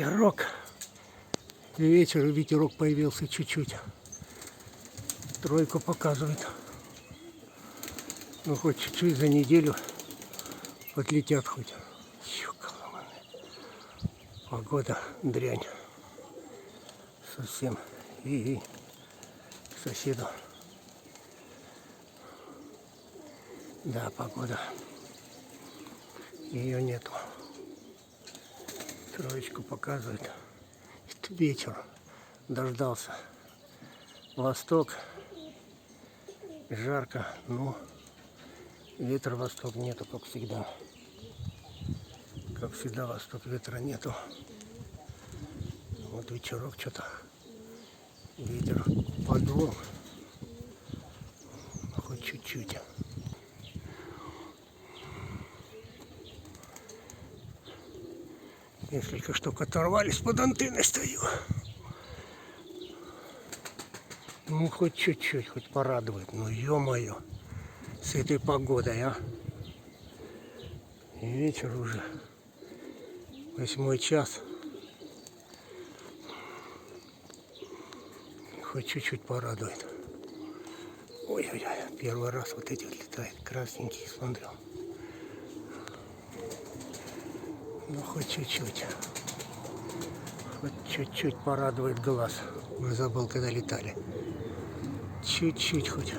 Ветерок. Вечер, и ветерок появился чуть-чуть. Тройку показывает. Ну, хоть чуть-чуть за неделю отлетят хоть. Погода дрянь. Совсем. И к соседу. Да, погода. Ее нету. Троечку показывает. Вечер. Дождался. Восток. Жарко. Но ветра восток нету, как всегда. Как всегда, восток ветра нету. Вот вечерок что-то. Ветер подул. Хоть чуть-чуть. Несколько штук оторвались, под антенной стою. Ну, хоть чуть-чуть, хоть порадует. Ну, ё-моё, с этой погодой, а. И вечер уже. 8 час. Хоть чуть-чуть порадует. Ой-ой-ой, первый раз вот эти летают. Красненькие, смотрю. Ну, хоть чуть-чуть. Хоть чуть-чуть порадует глаз. Уже забыл, когда летали. Чуть-чуть хоть.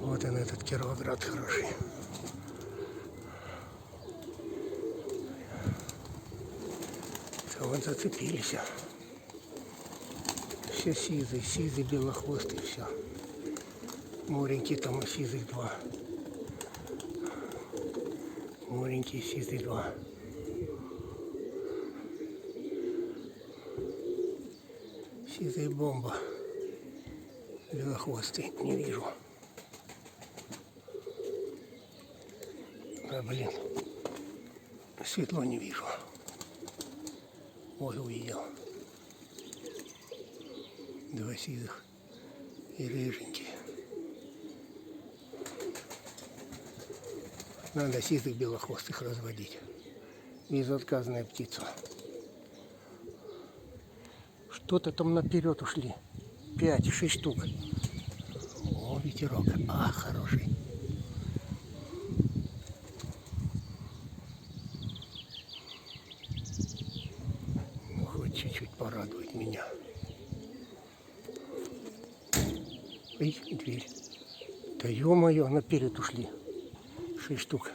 Вот он, этот Кировоград хороший. Вот зацепились. Все сизый, белохвостый, все. Моренький там и сизых 2. Моренький, сизый 2. Сизая бомба. Белохвостый не вижу. А, блин. Светло не вижу. Ой, увидел. 2 сизых и рыженькие. Надо сизых белохвостых разводить. Безотказная птица. Что-то там наперед ушли. 5-6 штук. О, ветерок. А, хороший. Ну, хоть чуть-чуть порадует меня. Ой, дверь. Да ё-моё, наперед ушли. 6 штук.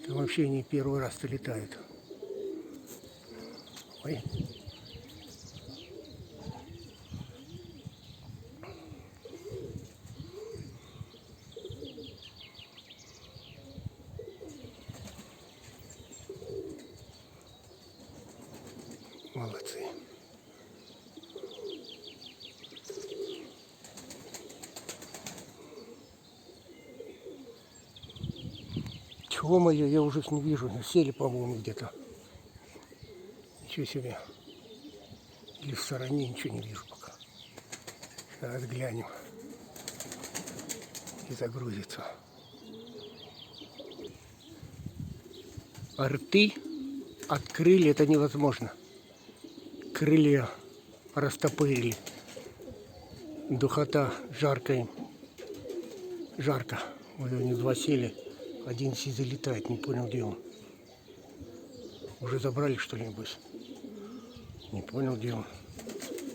Это вообще не первый раз-то летают. Ой. Молодцы. Чего моё, я уже не вижу. Сели, по-моему, где-то. Ничего себе. Или в стороне ничего не вижу пока. Сейчас глянем. И загрузится. Рты открыли, это невозможно. Крылья растопырили. Духота, жарко им. Жарко. Вот у них 2 сели. Один сизый летает, не понял, где он. Уже забрали, что ли, небось? Не понял, где он.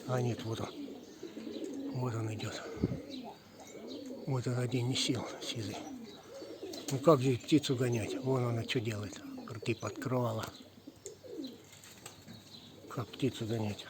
А, нет, вот он. Вот он идет. Вот он один не сел, сизый. Ну как здесь птицу гонять? Вон она что делает. Рты подкрывала. Как птицу гонять?